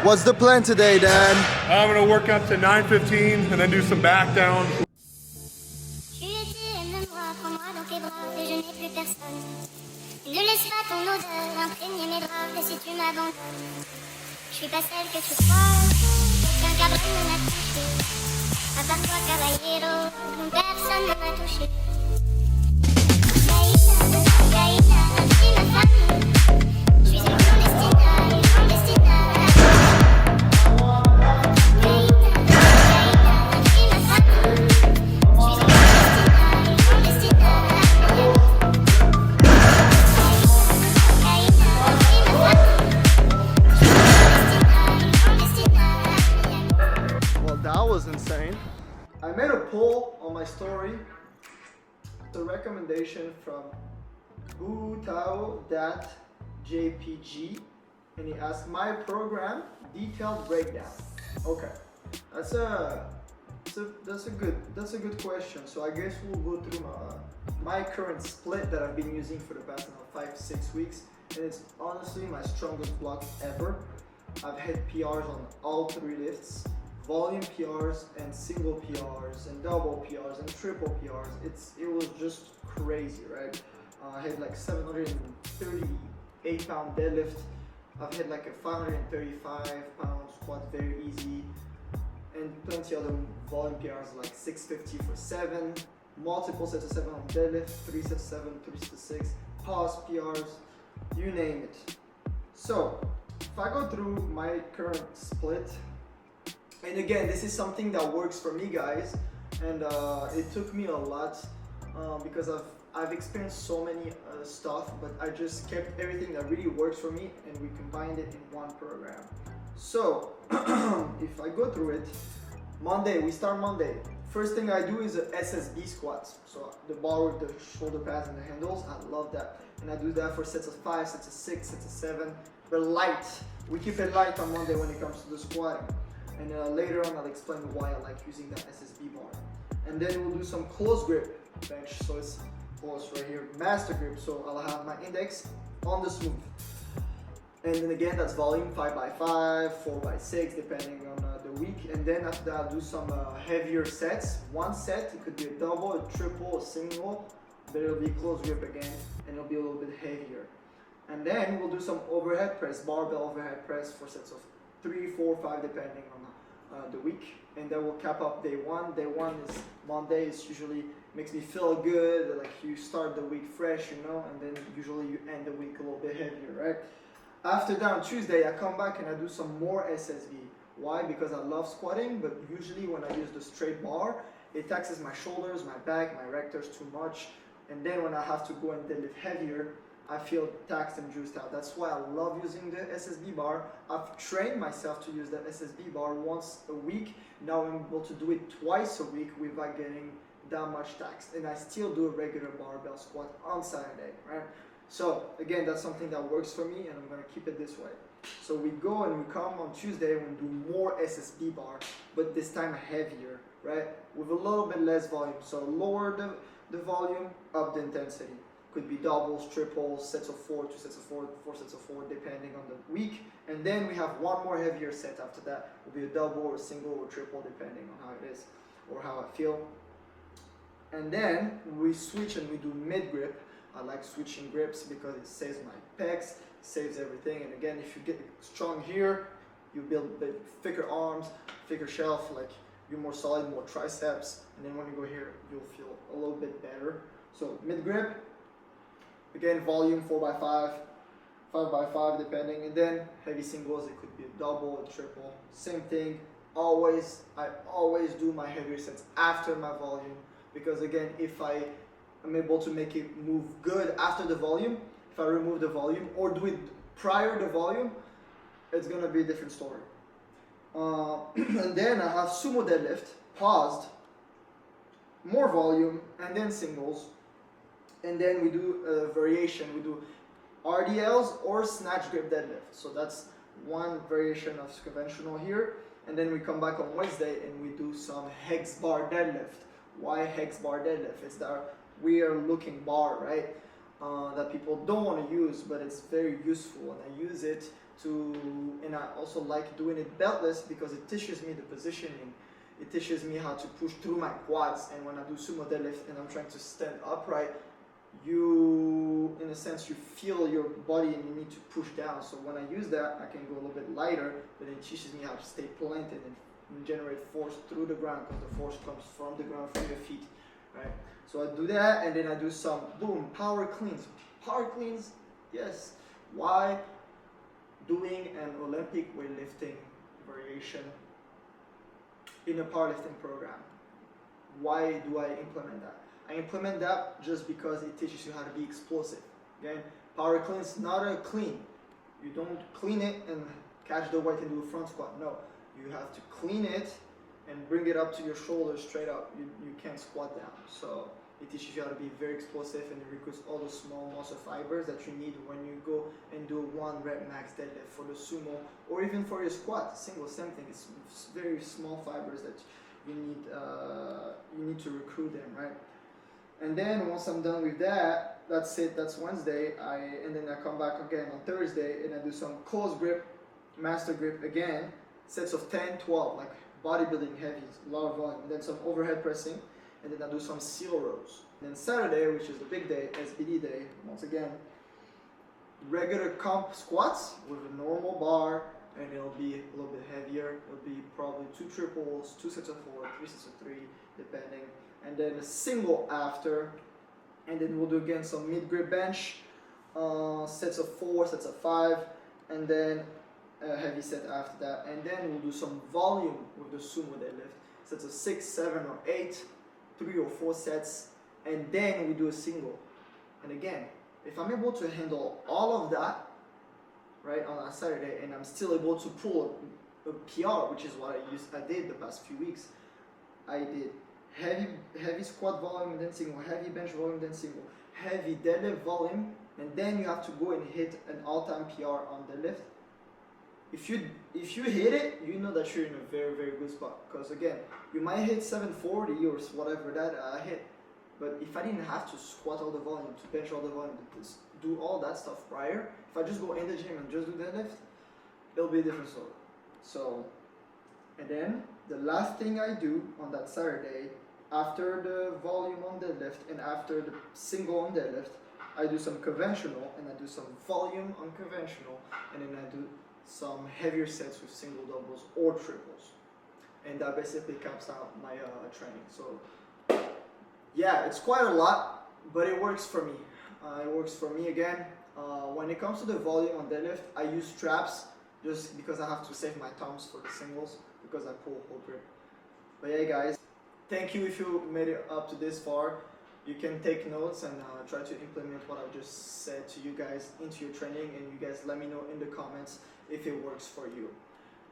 What's the plan today, Dan? I'm gonna work up to 9:15 and then do some back down. Ne laisse pas ton odeur imprégner mes draps. Et si tu m'abandonnes, je suis pas celle que tu crois. Aucun cabré ne m'a touché. À part toi, caballero, personne ne m'a touché. Gaïda, intime femme. Je suis une clandestina, clandestina. Insane. I made a poll on my story. It's a recommendation from Butao.jpg, and he asked my program detailed breakdown. Okay, that's a good question. So I guess we'll go through my current split that I've been using for the past 5-6 weeks, and it's honestly my strongest block ever. I've had PRs on all 3 lifts. Volume PRs and single PRs and double PRs and triple PRs. It was just crazy, right? I had like 738 pound deadlift. I've had like a 535 pound squat, very easy, and plenty other volume PRs like 650 for 7, multiple sets of 7 on deadlift, 3 sets of 7, 3 sets of 6, pause PRs, you name it. So if I go through my current split. And again, this is something that works for me, guys, and it took me a lot because I've experienced so many stuff, but I just kept everything that really works for me and we combined it in one program. So if I go through it, we start Monday. First thing I do is a SSB squats. So the bar with the shoulder pads and the handles, I love that. And I do that for sets of 5, sets of 6, sets of 7, but light. We keep it light on Monday when it comes to the squatting. And later on I'll explain why I like using that SSB bar. And then we'll do some close grip bench. So it's close right here, master grip. So I'll have my index on the smooth. And then again, that's volume 5x5, 4x6, depending on the week. And then after that, I'll do some heavier sets. One set, it could be a double, a triple, a single, but it'll be close grip again, and it'll be a little bit heavier. And then we'll do some overhead press, barbell overhead press for sets of 3, 4, 5, depending on the week, and then we'll cap up day 1. Day 1 is Monday. It's usually makes me feel good, like you start the week fresh, and then usually you end the week a little bit heavier, right? After that, on Tuesday, I come back and I do some more SSB. Why? Because I love squatting, but usually when I use the straight bar, it taxes my shoulders, my back, my rectors too much, and then when I have to go and deadlift heavier, I feel taxed and juiced out. That's why I love using the SSB bar. I've trained myself to use the SSB bar once a week. Now I'm able to do it twice a week without getting that much taxed. And I still do a regular barbell squat on Saturday, right? So again, that's something that works for me, and I'm gonna keep it this way. So we go and we come on Tuesday and we do more SSB bar, but this time heavier, right? With a little bit less volume. So lower the volume, up the intensity. Could be doubles, triples, sets of 4, 2 sets of 4, 4 sets of 4, depending on the week. And then we have one more heavier set after that. Will be a double or a single or triple, depending on how it is or how I feel. And then we switch and we do mid grip. I like switching grips because it saves my pecs, saves everything. And again, if you get strong here, you build big, thicker arms, thicker shelf, like you're more solid, more triceps. And then when you go here, you'll feel a little bit better. So mid grip. Again, volume 4x5, 5x5 depending, and then heavy singles, it could be a double, a triple, same thing. I always do my heavier sets after my volume, because again, if I am able to make it move good after the volume, if I remove the volume or do it prior to the volume, it's gonna be a different story. And then I have sumo deadlift, paused, more volume, and then singles. And then we do a variation. We do RDLs or snatch grip deadlift. So that's one variation of conventional here. And then we come back on Wednesday and we do some hex bar deadlift. Why hex bar deadlift? It's that weird looking bar, right? That people don't want to use, but it's very useful. And I use it and I also like doing it beltless because it teaches me the positioning. It teaches me how to push through my quads, and when I do sumo deadlift and I'm trying to stand upright, you, in a sense, you feel your body and you need to push down. So when I use that, I can go a little bit lighter, but it teaches me how to stay planted and generate force through the ground, because the force comes from the ground, from your feet, right? So I do that, and then I do some, boom, power cleans. Power cleans, yes. Why? Doing an Olympic weightlifting variation in a powerlifting program. Why do I implement that? I implement that just because it teaches you how to be explosive. Again, power clean is not a clean. You don't clean it and catch the weight and do a front squat. No, you have to clean it and bring it up to your shoulders straight up. You can't squat down. So it teaches you how to be very explosive, and it recruits all the small muscle fibers that you need when you go and do 1 rep max deadlift for the sumo, or even for your squat. Single, same thing. It's very small fibers that you need to recruit them, right? And then once I'm done with that, that's it. That's Wednesday. And then I come back again on Thursday and I do some close grip, master grip again, sets of 10, 12, like bodybuilding heavy, a lot of volume. And then some overhead pressing, and then I do some seal rows. And then Saturday, which is the big day, SBD day, once again, regular comp squats with a normal bar, and it'll be a little bit heavier. It'll be probably 2 triples, 2 sets of 4, 3 sets of 3, depending. And then a single after, and then we'll do again some mid-grip bench, sets of 4, sets of 5, and then a heavy set after that. And then we'll do some volume with the sumo deadlift, sets of 6, 7, or 8, 3 or 4 sets, and then we do a single. And again, if I'm able to handle all of that, right, on a Saturday, and I'm still able to pull a PR, which is what I did the past few weeks. I did heavy squat volume, then single, heavy bench volume, then single, heavy deadlift volume, and then you have to go and hit an all-time PR on deadlift. If you hit it, you know that you're in a very, very good spot. Because again, you might hit 740 or whatever that I hit, but if I didn't have to squat all the volume, to bench all the volume, to do all that stuff prior, if I just go in the gym and just do deadlift, it'll be a different story. So, and then the last thing I do on that Saturday, after the volume on deadlift and after the single on deadlift, I do some conventional and I do some volume on conventional, and then I do some heavier sets with single, doubles, or triples. And that basically caps out my training. So yeah, it's quite a lot, but it works for me. It works for me again. When it comes to the volume on deadlift, I use straps just because I have to save my thumbs for the singles because I pull whole grip. But yeah, guys, thank you if you made it up to this far. You can take notes and try to implement what I just said to you guys into your training, and you guys let me know in the comments if it works for you.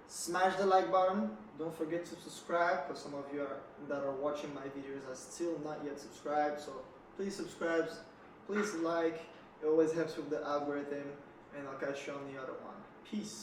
Smash the like button. Don't forget to subscribe, because some of you that are watching my videos are still not yet subscribed. So please subscribe, please like. It always helps with the algorithm, and I'll catch you on the other one. Peace.